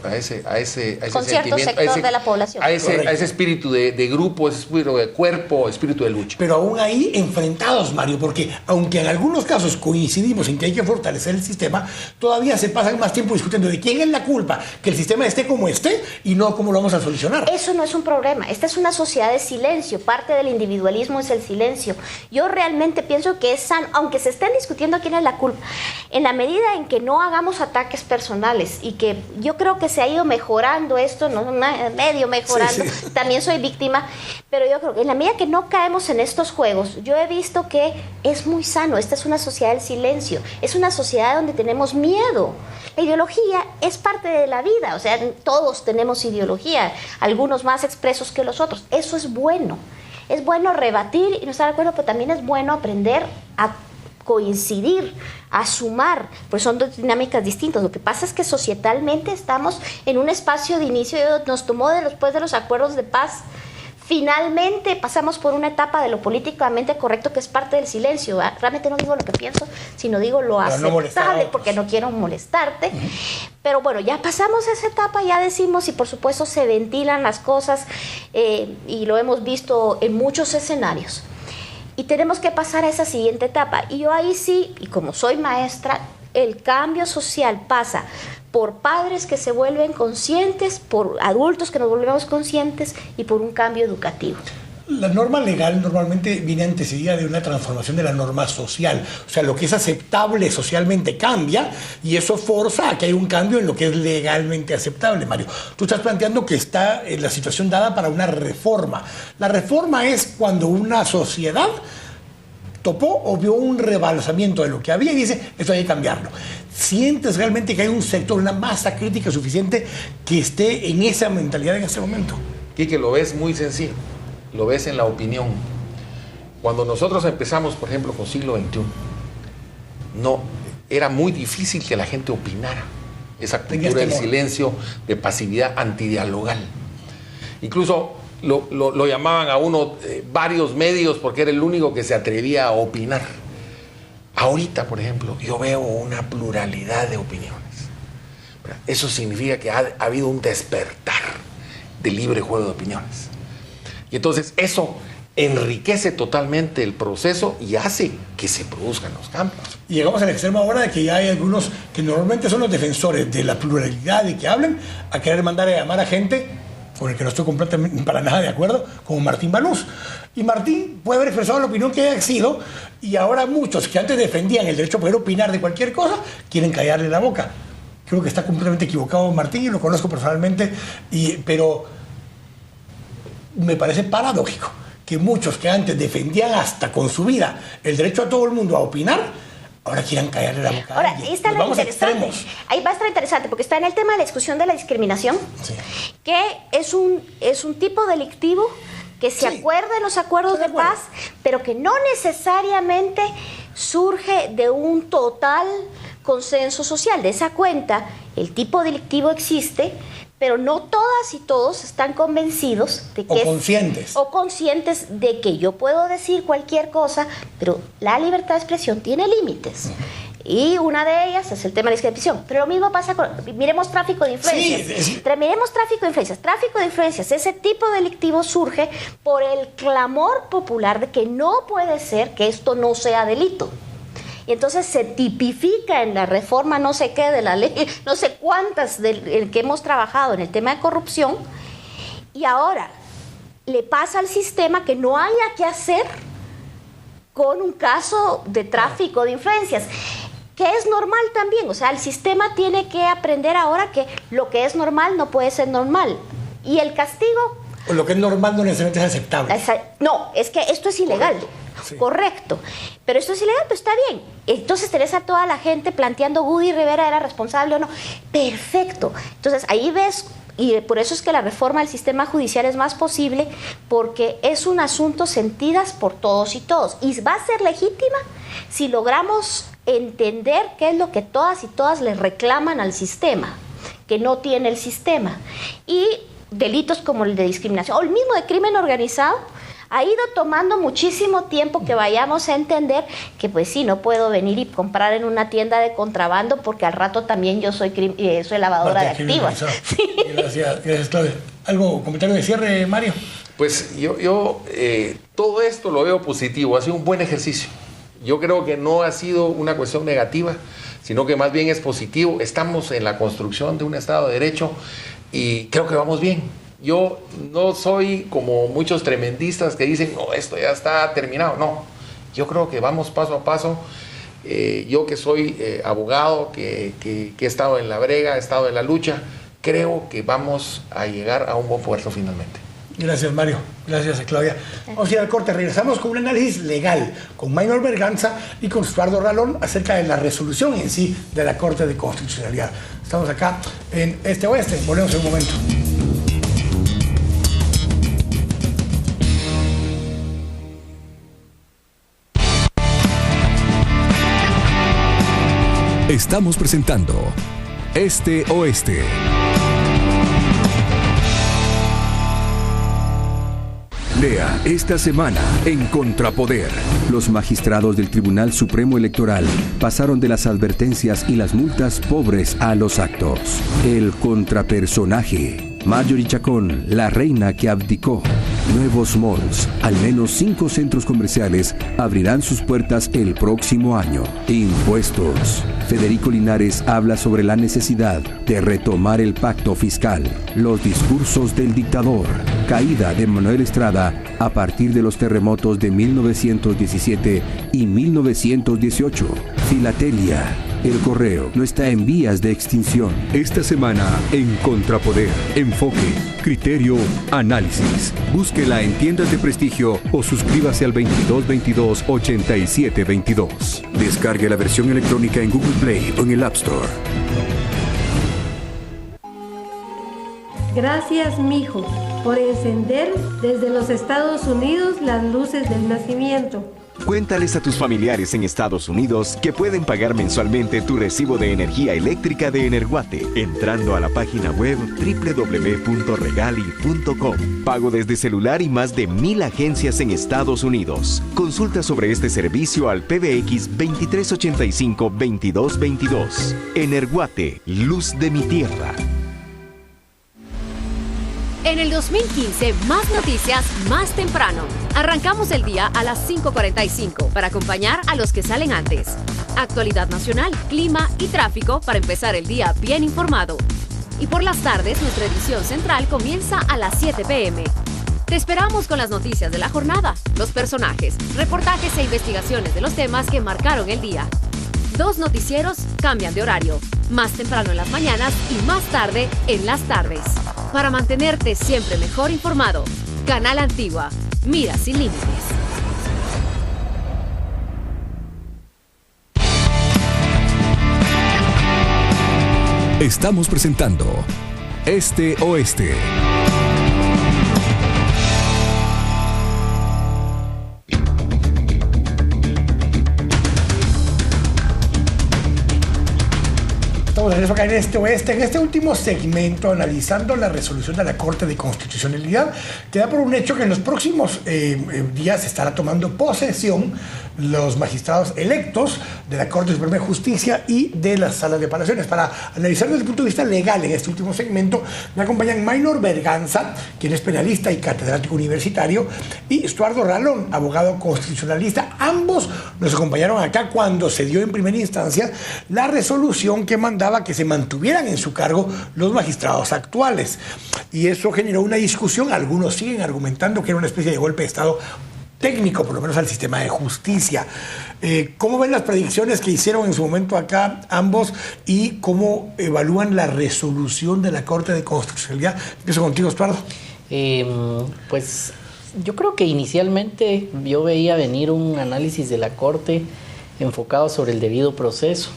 con cierto sector de la población. A ese espíritu de grupo, ese espíritu de cuerpo, espíritu de lucha. Pero aún ahí enfrentados, Mario, porque aunque en algunos casos coincidimos en que hay que fortalecer el sistema, todavía se pasan más tiempo discutiendo de quién es la culpa, que el sistema esté como esté y no cómo lo vamos a solucionar. Eso no es un problema. Esta es una sociedad de silencio. Parte del individualismo es el silencio. Yo realmente pienso que es sano, aunque se estén discutiendo quién es la culpa, en la medida en que no hagamos ataques personales y que yo creo que se ha ido mejorando esto, no medio mejorando, sí. También soy víctima, pero yo creo que en la medida que no caemos en estos juegos, yo he visto que es muy sano. Esta es una sociedad del silencio, es una sociedad donde tenemos miedo. La ideología es parte de la vida, o sea, todos tenemos ideología, algunos más expresos que los otros. Eso es bueno rebatir y no estar de acuerdo, pero también es bueno aprender a coincidir, a sumar, pues son dos dinámicas distintas. Lo que pasa es que societalmente estamos en un espacio de inicio, nos tomó después de los acuerdos de paz. Finalmente pasamos por una etapa de lo políticamente correcto que es parte del silencio. Realmente no digo lo que pienso, sino digo lo aceptable, porque no quiero molestarte. Pero bueno, ya pasamos esa etapa, ya decimos, y por supuesto se ventilan las cosas, y lo hemos visto en muchos escenarios. Y tenemos que pasar a esa siguiente etapa. Y yo ahí sí, y como soy maestra, el cambio social pasa por padres que se vuelven conscientes, por adultos que nos volvemos conscientes y por un cambio educativo. La norma legal normalmente viene antecedida de una transformación de la norma social. O sea, lo que es aceptable socialmente cambia y eso forza a que haya un cambio en lo que es legalmente aceptable, Mario. Tú estás planteando que está la situación dada para una reforma. La reforma es cuando una sociedad topó o vio un rebalsamiento de lo que había y dice, esto hay que cambiarlo. ¿Sientes realmente que hay un sector, una masa crítica suficiente que esté en esa mentalidad en este momento? Quique, lo ves muy sencillo, lo ves en la opinión. Cuando nosotros empezamos, por ejemplo, con siglo XXI, no, era muy difícil que la gente opinara. Esa cultura del silencio, de pasividad antidialogal. Incluso lo llamaban a uno varios medios porque era el único que se atrevía a opinar. Ahorita, por ejemplo, yo veo una pluralidad de opiniones. Eso significa que ha habido un despertar del libre juego de opiniones. Y entonces eso enriquece totalmente el proceso y hace que se produzcan los cambios. Y llegamos al extremo ahora de que ya hay algunos que normalmente son los defensores de la pluralidad y que hablan a querer mandar a llamar a gente con el que no estoy completamente para nada de acuerdo, como Martín Banús. Y Martín puede haber expresado la opinión que haya sido y ahora muchos que antes defendían el derecho a poder opinar de cualquier cosa quieren callarle la boca. Creo que está completamente equivocado Martín y lo conozco personalmente, pero me parece paradójico que muchos que antes defendían hasta con su vida el derecho a todo el mundo a opinar, ahora quieran callarle la boca. Ahora, ahí está lo interesante. Ahí va a estar interesante, porque está en el tema de la discusión de la discriminación, sí, que es un tipo delictivo que se acuerda en los acuerdos de paz, pero que no necesariamente surge de un total consenso social. De esa cuenta, el tipo delictivo existe, pero no todas y todos están convencidos de que conscientes de que yo puedo decir cualquier cosa, pero la libertad de expresión tiene límites. Y una de ellas es el tema de la discriminación. Pero lo mismo pasa con, miremos tráfico de influencias. Miremos tráfico de influencias. Tráfico de influencias, ese tipo delictivo surge por el clamor popular de que no puede ser que esto no sea delito. Y entonces se tipifica en la reforma no sé qué de la ley, no sé cuántas que hemos trabajado en el tema de corrupción, y ahora le pasa al sistema que no haya que hacer con un caso de tráfico de influencias, que es normal también. O sea, el sistema tiene que aprender ahora que lo que es normal no puede ser normal. Y el castigo... O lo que es normal no necesariamente es aceptable. No, es que esto es ilegal. Correcto. Pero esto es ilegal, pues está bien. Entonces tenés a toda la gente planteando Woody Rivera era responsable o no. Perfecto. Entonces ahí ves y por eso es que la reforma del sistema judicial es más posible, porque es un asunto sentidas por todos y todos, y va a ser legítima si logramos entender qué es lo que todas y todas le reclaman al sistema, que no tiene el sistema. Y delitos como el de discriminación o el mismo de crimen organizado ha ido tomando muchísimo tiempo que vayamos a entender que pues sí, no puedo venir y comprar en una tienda de contrabando porque al rato también yo soy lavadora de activos. Sí. Gracias, Claudia. ¿Algo, comentario de cierre, Mario? Pues yo todo esto lo veo positivo, ha sido un buen ejercicio. Yo creo que no ha sido una cuestión negativa, sino que más bien es positivo. Estamos en la construcción de un Estado de Derecho y creo que vamos bien. Yo no soy como muchos tremendistas que dicen, no, esto ya está terminado. No, yo creo que vamos paso a paso. Yo que soy abogado, que he estado en la brega, he estado en la lucha, creo que vamos a llegar a un buen puerto finalmente. Gracias, Mario. Gracias, Claudia. Vamos a ir al corte. Regresamos con un análisis legal con Maynor Berganza y con Estuardo Ralón acerca de la resolución en sí de la Corte de Constitucionalidad. Estamos acá en Este Oeste. Volvemos en un momento. Estamos presentando Este Oeste. Lea esta semana en Contrapoder. Los magistrados del Tribunal Supremo Electoral pasaron de las advertencias y las multas pobres a los actos. El contrapersonaje. Marjorie Chacón, la reina que abdicó. Nuevos malls. Al menos 5 centros comerciales abrirán sus puertas el próximo año. Impuestos. Federico Linares habla sobre la necesidad de retomar el pacto fiscal. Los discursos del dictador. Caída de Manuel Estrada a partir de los terremotos de 1917 y 1918. Filatelia. El correo no está en vías de extinción. Esta semana en Contrapoder. Enfoque, criterio, análisis. Búsquela en tiendas de prestigio o suscríbase al 2222-8722. Descargue la versión electrónica en Google Play o en el App Store. Gracias, mijo, por encender desde los Estados Unidos las luces del nacimiento. Cuéntales a tus familiares en Estados Unidos que pueden pagar mensualmente tu recibo de energía eléctrica de Energuate entrando a la página web www.regali.com. Pago desde celular y más de 1000 agencias en Estados Unidos. Consulta sobre este servicio al PBX 2385-2222. Energuate, luz de mi tierra. En el 2015, más noticias, más temprano. Arrancamos el día a las 5:45 para acompañar a los que salen antes. Actualidad nacional, clima y tráfico para empezar el día bien informado. Y por las tardes, nuestra edición central comienza a las 7 p.m. Te esperamos con las noticias de la jornada, los personajes, reportajes e investigaciones de los temas que marcaron el día. 2 noticieros cambian de horario, más temprano en las mañanas y más tarde en las tardes. Para mantenerte siempre mejor informado, Canal Antigua, mira sin límites. Estamos presentando Este Oeste. Estamos en eso acá en Este Oeste, en este último segmento, analizando la resolución de la Corte de Constitucionalidad, que da por un hecho que en los próximos días estará tomando posesión los magistrados electos de la Corte Suprema de Justicia y de las salas de apelaciones. Para analizar desde el punto de vista legal en este último segmento, me acompañan Maynor Berganza, quien es penalista y catedrático universitario, y Estuardo Ralón, abogado constitucionalista. Ambos nos acompañaron acá cuando se dio en primera instancia la resolución que mandaba que se mantuvieran en su cargo los magistrados actuales. Y eso generó una discusión. Algunos siguen argumentando que era una especie de golpe de Estado técnico, por lo menos al sistema de justicia. ¿Cómo ven las predicciones que hicieron en su momento acá ambos y cómo evalúan la resolución de la Corte de Constitucionalidad? Empiezo contigo, Estuardo. Pues yo creo que inicialmente yo veía venir un análisis de la Corte enfocado sobre el debido proceso.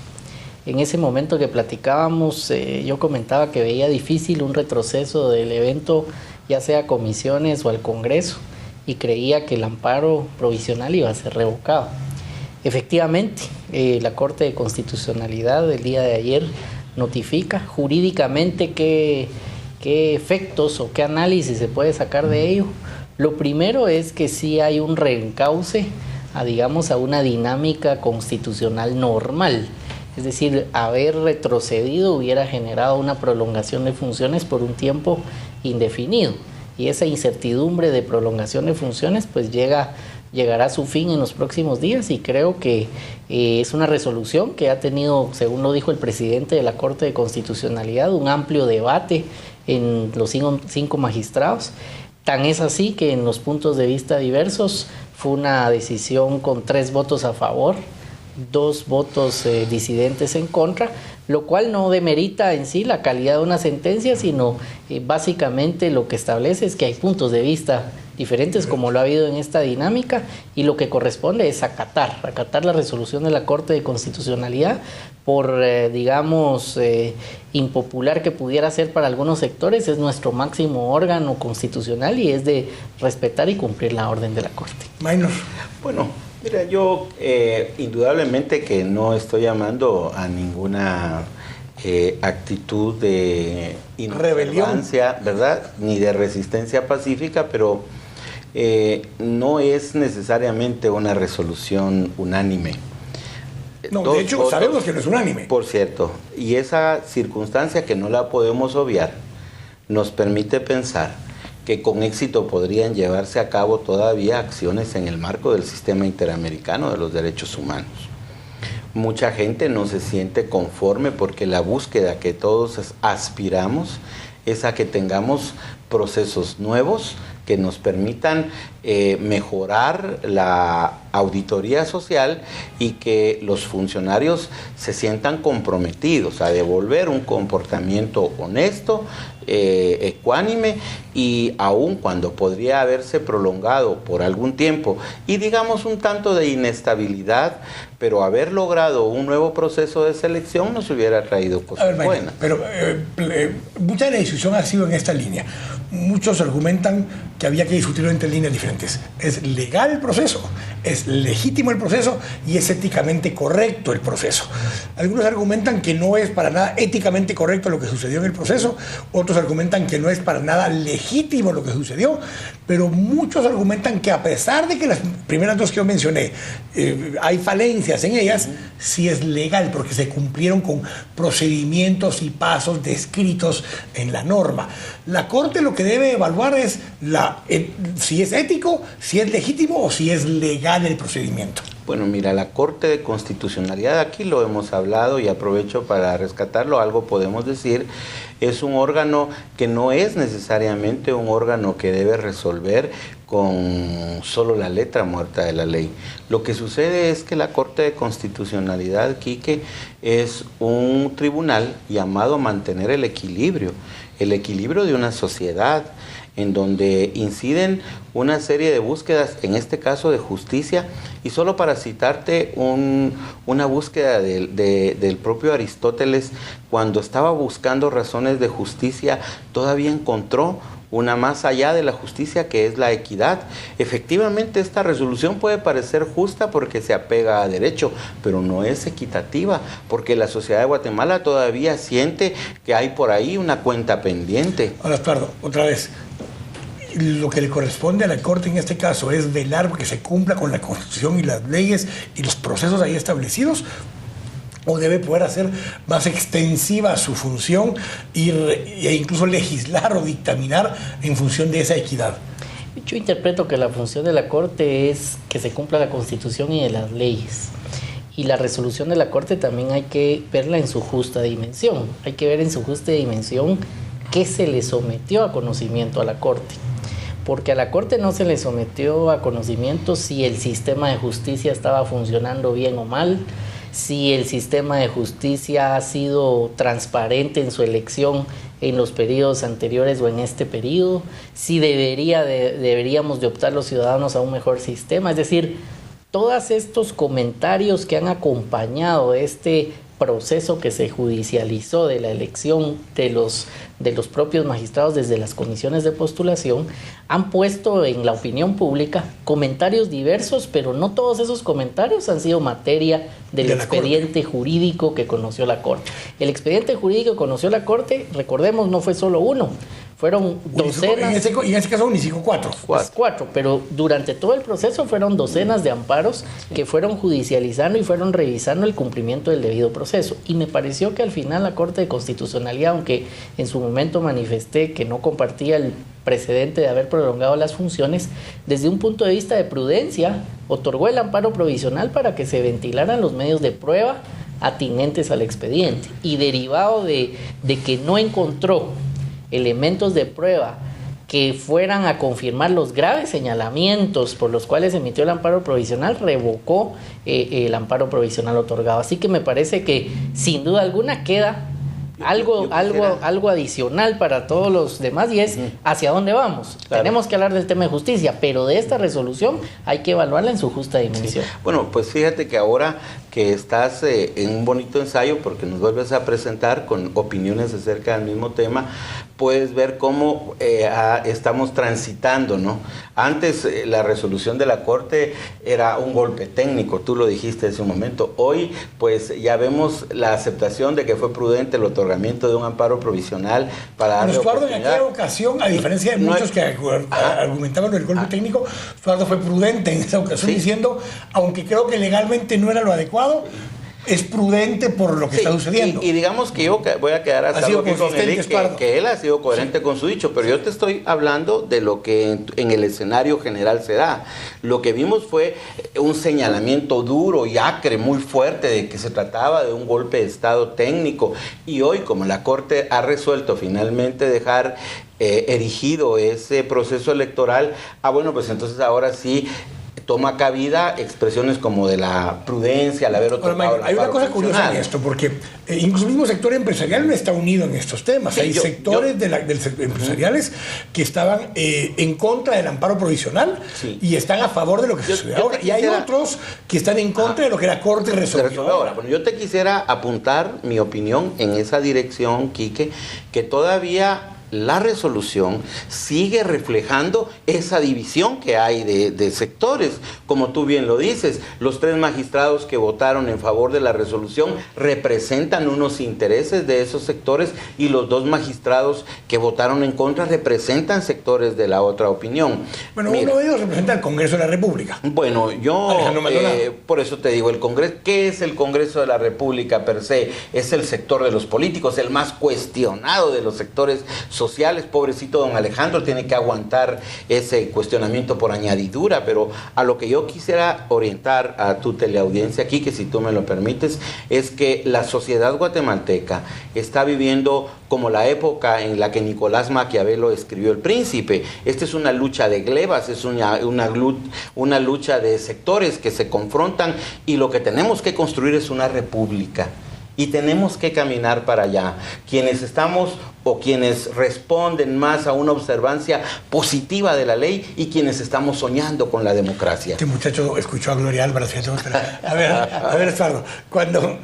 En ese momento que platicábamos, yo comentaba que veía difícil un retroceso del evento, ya sea a comisiones o al Congreso, y creía que el amparo provisional iba a ser revocado. Efectivamente, la Corte de Constitucionalidad el día de ayer notifica jurídicamente qué efectos o qué análisis se puede sacar de ello. Lo primero es que sí hay un reencauce a una dinámica constitucional normal. Es decir, haber retrocedido hubiera generado una prolongación de funciones por un tiempo indefinido. Y esa incertidumbre de prolongación de funciones pues llegará a su fin en los próximos días, y creo que es una resolución que ha tenido, según lo dijo el presidente de la Corte de Constitucionalidad, un amplio debate en los 5 magistrados. Tan es así que en los puntos de vista diversos fue una decisión con 3 votos a favor, 2 votos disidentes en contra, lo cual no demerita en sí la calidad de una sentencia, sino básicamente lo que establece es que hay puntos de vista diferentes, como lo ha habido en esta dinámica, y lo que corresponde es acatar la resolución de la Corte de Constitucionalidad, por impopular que pudiera ser para algunos sectores. Es nuestro máximo órgano constitucional y es de respetar y cumplir la orden de la Corte. Minor. Bueno, mira, yo indudablemente que no estoy llamando a ninguna actitud de inobservancia, ¿verdad? Ni de resistencia pacífica, pero no es necesariamente una resolución unánime. No, de hecho, votos, sabemos que no es unánime. Por cierto, y esa circunstancia que no la podemos obviar nos permite pensar que con éxito podrían llevarse a cabo todavía acciones en el marco del sistema interamericano de los derechos humanos. Mucha gente no se siente conforme porque la búsqueda que todos aspiramos es a que tengamos procesos nuevos que nos permitan mejorar la auditoría social y que los funcionarios se sientan comprometidos a devolver un comportamiento honesto, ecuánime, y aun cuando podría haberse prolongado por algún tiempo y digamos un tanto de inestabilidad, pero haber logrado un nuevo proceso de selección nos hubiera traído cosas buenas. Pero mucha de la discusión ha sido en esta línea. Muchos argumentan que había que discutirlo entre líneas diferentes. ¿Es legal el proceso? ¿Es legítimo el proceso? ¿Y es éticamente correcto el proceso? Algunos argumentan que no es para nada éticamente correcto lo que sucedió en el proceso, otros argumentan que no es para nada legítimo lo que sucedió, pero muchos argumentan que a pesar de que las primeras 2 que yo mencioné, hay falencias en ellas, sí es legal porque se cumplieron con procedimientos y pasos descritos en la norma. La Corte lo que debe evaluar es si es ético, si es legítimo o si es legal el procedimiento. Bueno, mira, la Corte de Constitucionalidad, aquí lo hemos hablado y aprovecho para rescatarlo, algo podemos decir, es un órgano que no es necesariamente un órgano que debe resolver con solo la letra muerta de la ley. Lo que sucede es que la Corte de Constitucionalidad, Quique, es un tribunal llamado a mantener el equilibrio de una sociedad, en donde inciden una serie de búsquedas, en este caso de justicia, y solo para citarte una búsqueda del propio Aristóteles, cuando estaba buscando razones de justicia, todavía encontró una más allá de la justicia, que es la equidad. Efectivamente, esta resolución puede parecer justa porque se apega a derecho, pero no es equitativa, porque la sociedad de Guatemala todavía siente que hay por ahí una cuenta pendiente. Ahora, Pardo, otra vez. Lo que le corresponde a la Corte en este caso es velar porque se cumpla con la Constitución y las leyes y los procesos ahí establecidos, o debe poder hacer más extensiva su función e incluso legislar o dictaminar en función de esa equidad. Yo interpreto que la función de la Corte es que se cumpla la Constitución y de las leyes. Y la resolución de la Corte también hay que verla en su justa dimensión. Hay que ver en su justa dimensión qué se le sometió a conocimiento a la Corte. Porque a la Corte no se le sometió a conocimiento si el sistema de justicia estaba funcionando bien o mal, si el sistema de justicia ha sido transparente en su elección en los periodos anteriores o en este periodo, si deberíamos de optar los ciudadanos a un mejor sistema. Es decir, todos estos comentarios que han acompañado este proceso que se judicializó de la elección de los propios magistrados desde las comisiones de postulación, han puesto en la opinión pública comentarios diversos, pero no todos esos comentarios han sido materia del expediente jurídico que conoció la Corte. El expediente jurídico que conoció la Corte, recordemos, no fue solo uno. Fueron docenas. En ese caso, Unicico 4. Cuatro, pero durante todo el proceso fueron docenas de amparos que fueron judicializando y fueron revisando el cumplimiento del debido proceso. Y me pareció que al final la Corte de Constitucionalidad, aunque en su momento manifesté que no compartía el precedente de haber prolongado las funciones, desde un punto de vista de prudencia, otorgó el amparo provisional para que se ventilaran los medios de prueba atinentes al expediente. Y derivado de que no encontró elementos de prueba que fueran a confirmar los graves señalamientos por los cuales emitió el amparo provisional, revocó el amparo provisional otorgado. Así que me parece que sin duda alguna queda algo adicional para todos los demás, y es hacia dónde vamos. Claro. Tenemos que hablar del tema de justicia, pero de esta resolución hay que evaluarla en su justa dimensión. Sí. Bueno, pues fíjate que ahora que estás en un bonito ensayo, porque nos vuelves a presentar con opiniones acerca del mismo tema, puedes ver cómo estamos transitando, ¿no? Antes la resolución de la Corte era un golpe técnico, tú lo dijiste hace un momento. Hoy pues ya vemos la aceptación de que fue prudente el otorgamiento de un amparo provisional para darle oportunidad. En aquella ocasión, a diferencia de muchos que argumentaban el golpe técnico, Estuardo fue prudente en esa ocasión, diciendo, aunque creo que legalmente no era lo adecuado, es prudente por lo que está sucediendo. Y digamos que yo voy a quedar hasta con él, que él ha sido coherente con su dicho, pero yo te estoy hablando de lo que en el escenario general se da. Lo que vimos fue un señalamiento duro y acre, muy fuerte, de que se trataba de un golpe de Estado técnico, y hoy, como la Corte ha resuelto finalmente dejar erigido ese proceso electoral, bueno, pues entonces ahora sí toma cabida expresiones como de la prudencia, al haber otorgado. Hay una cosa curiosa en esto, porque incluso el mismo sector empresarial no está unido en estos temas. Sí, hay sectores empresariales que estaban en contra del amparo provisional y están a favor de lo que sucede ahora. Y hay otros que están en contra de lo que la Corte resolvió ahora. Bueno, yo te quisiera apuntar mi opinión en esa dirección, Quique, que todavía la resolución sigue reflejando esa división que hay de sectores. Como tú bien lo dices, los 3 magistrados que votaron en favor de la resolución representan unos intereses de esos sectores, y los 2 magistrados que votaron en contra representan sectores de la otra opinión. Bueno, uno de ellos representa al Congreso de la República. Bueno, yo por eso te digo, el Congreso, ¿qué es el Congreso de la República per se? Es el sector de los políticos, el más cuestionado de los sectores sociales. Pobrecito don Alejandro, tiene que aguantar ese cuestionamiento por añadidura, pero a lo que yo quisiera orientar a tu teleaudiencia aquí, que si tú me lo permites, es que la sociedad guatemalteca está viviendo como la época en la que Nicolás Maquiavelo escribió El Príncipe. Esta es una lucha de glebas, es una lucha de sectores que se confrontan, y lo que tenemos que construir es una república. Y tenemos que caminar para allá. Quienes estamos o quienes responden más a una observancia positiva de la ley, y quienes estamos soñando con la democracia. Este muchacho escuchó a Gloria Álvarez. A ver, Estuardo, cuando...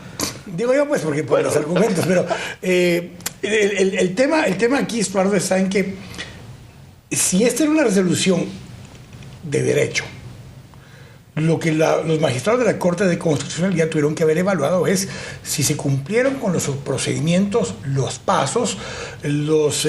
Digo yo pues porque por los argumentos, pero el tema aquí, Estuardo, está en que si esta era una resolución de derecho, lo que los magistrados de la Corte de Constitucionalidad tuvieron que haber evaluado es si se cumplieron con los procedimientos, los pasos, los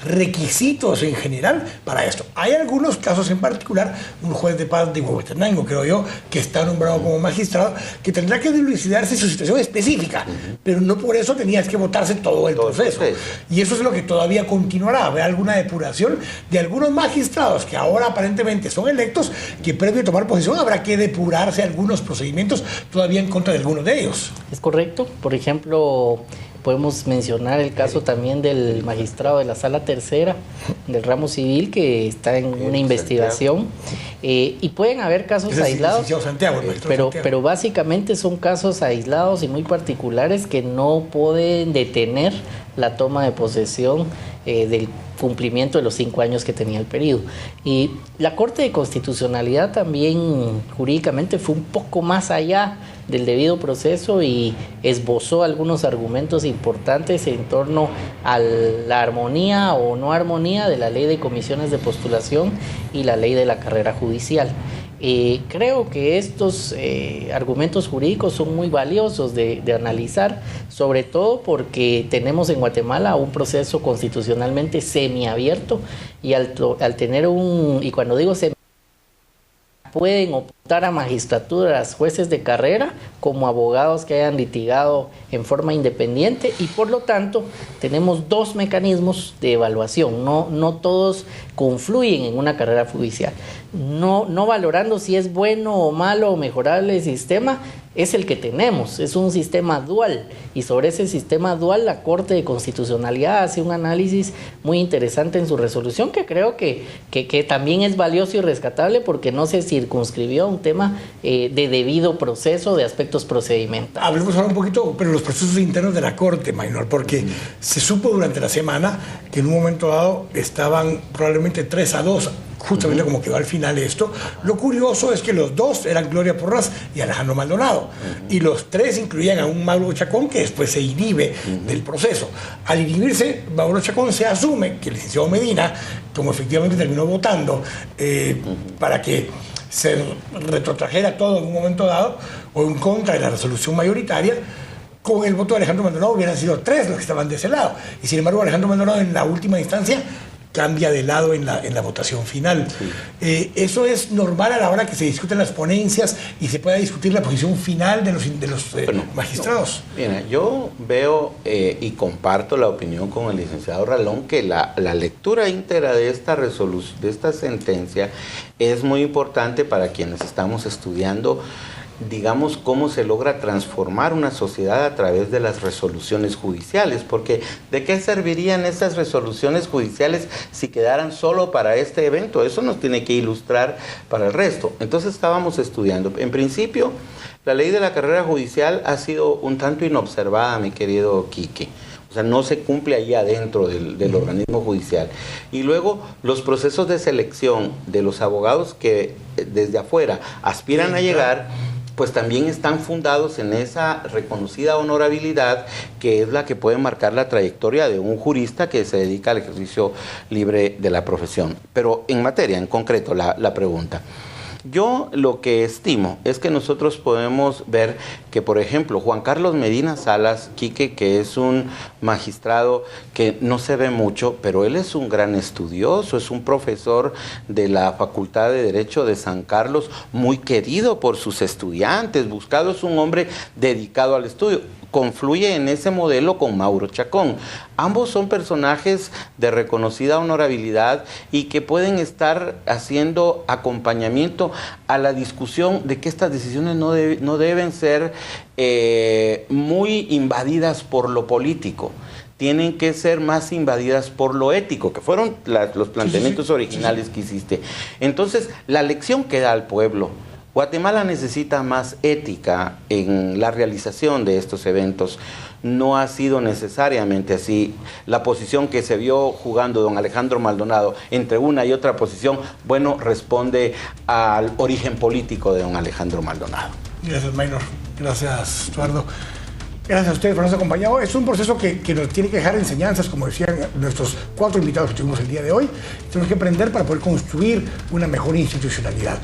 requisitos en general para esto. Hay algunos casos en particular, un juez de paz de Huehuetenango, creo yo, que está nombrado como magistrado, que tendrá que dilucidarse su situación específica, pero no por eso tenías que votarse todo el proceso. Y eso es lo que todavía continuará. Habrá alguna depuración de algunos magistrados que ahora aparentemente son electos, que previo a tomar posición habrá que depurarse algunos procedimientos todavía en contra de algunos de ellos. Es correcto. Por ejemplo, podemos mencionar el caso también del magistrado de la Sala Tercera del ramo civil, que está en una investigación, y pueden haber casos aislados, pero básicamente son casos aislados y muy particulares que no pueden detener la toma de posesión del cumplimiento de los 5 años que tenía el periodo. Y la Corte de Constitucionalidad también jurídicamente fue un poco más allá del debido proceso y esbozó algunos argumentos importantes en torno a la armonía o no armonía de la ley de comisiones de postulación y la ley de la carrera judicial. Creo que estos argumentos jurídicos son muy valiosos de analizar, sobre todo porque tenemos en Guatemala un proceso constitucionalmente semiabierto y al tener y cuando digo semiabierto, pueden optar a magistraturas, jueces de carrera, como abogados que hayan litigado en forma independiente y por lo tanto tenemos 2 mecanismos de evaluación, no todos confluyen en una carrera judicial. No valorando si es bueno o malo o mejorable el sistema, es el que tenemos, es un sistema dual y sobre ese sistema dual la Corte de Constitucionalidad hace un análisis muy interesante en su resolución que creo que también es valioso y rescatable porque no se circunscribió a un tema de debido proceso de aspectos procedimentales. Hablemos ahora un poquito, pero los procesos internos de la Corte, Maynor, porque se supo durante la semana que en un momento dado estaban probablemente 3-2, justamente como quedó al final esto. Lo curioso es que los 2 eran Gloria Porras y Alejandro Maldonado, y los 3 incluían a un Mauro Chacón que después se inhibe del proceso. Al inhibirse Mauro Chacón, se asume que el licenciado Medina, como efectivamente terminó votando para que se retrotrajera todo en un momento dado o en contra de la resolución mayoritaria, con el voto de Alejandro Maldonado hubieran sido 3 los que estaban de ese lado, y sin embargo Alejandro Maldonado en la última instancia cambia de lado en la votación final. Sí. Eso es normal a la hora que se discuten las ponencias y se pueda discutir la posición final de los magistrados. No. Mira, yo veo y comparto la opinión con el licenciado Ralón que la lectura íntegra de esta resolución, de esta sentencia, es muy importante para quienes estamos estudiando, digamos, cómo se logra transformar una sociedad a través de las resoluciones judiciales, porque ¿de qué servirían estas resoluciones judiciales si quedaran solo para este evento? Eso nos tiene que ilustrar para el resto. Entonces estábamos estudiando. En principio, la ley de la carrera judicial ha sido un tanto inobservada, mi querido Quique. O sea, no se cumple allí adentro del organismo judicial. Y luego los procesos de selección de los abogados que desde afuera aspiran a llegar, pues también están fundados en esa reconocida honorabilidad que es la que puede marcar la trayectoria de un jurista que se dedica al ejercicio libre de la profesión. Pero en materia, en concreto, la pregunta. Yo lo que estimo es que nosotros podemos ver que, por ejemplo, Juan Carlos Medina Salas, Quique, que es un magistrado que no se ve mucho, pero él es un gran estudioso, es un profesor de la Facultad de Derecho de San Carlos, muy querido por sus estudiantes, buscado, es un hombre dedicado al estudio. Confluye en ese modelo con Mauro Chacón. Ambos son personajes de reconocida honorabilidad y que pueden estar haciendo acompañamiento a la discusión de que estas decisiones no deben ser muy invadidas por lo político. Tienen que ser más invadidas por lo ético, que fueron los planteamientos originales que hiciste. Entonces, la lección que da al pueblo: Guatemala necesita más ética en la realización de estos eventos. No ha sido necesariamente así. La posición que se vio jugando don Alejandro Maldonado entre una y otra posición, bueno, responde al origen político de don Alejandro Maldonado. Gracias, Maynor. Gracias, Eduardo. Gracias a ustedes por habernos acompañado. Es un proceso que nos tiene que dejar enseñanzas, como decían nuestros 4 invitados que tuvimos el día de hoy. Tenemos que aprender para poder construir una mejor institucionalidad.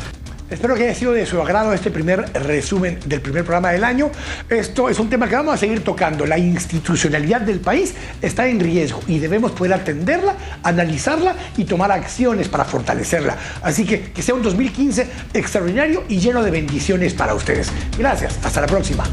Espero que haya sido de su agrado este primer resumen del primer programa del año. Esto es un tema que vamos a seguir tocando. La institucionalidad del país está en riesgo y debemos poder atenderla, analizarla y tomar acciones para fortalecerla. Así que sea un 2015 extraordinario y lleno de bendiciones para ustedes. Gracias. Hasta la próxima.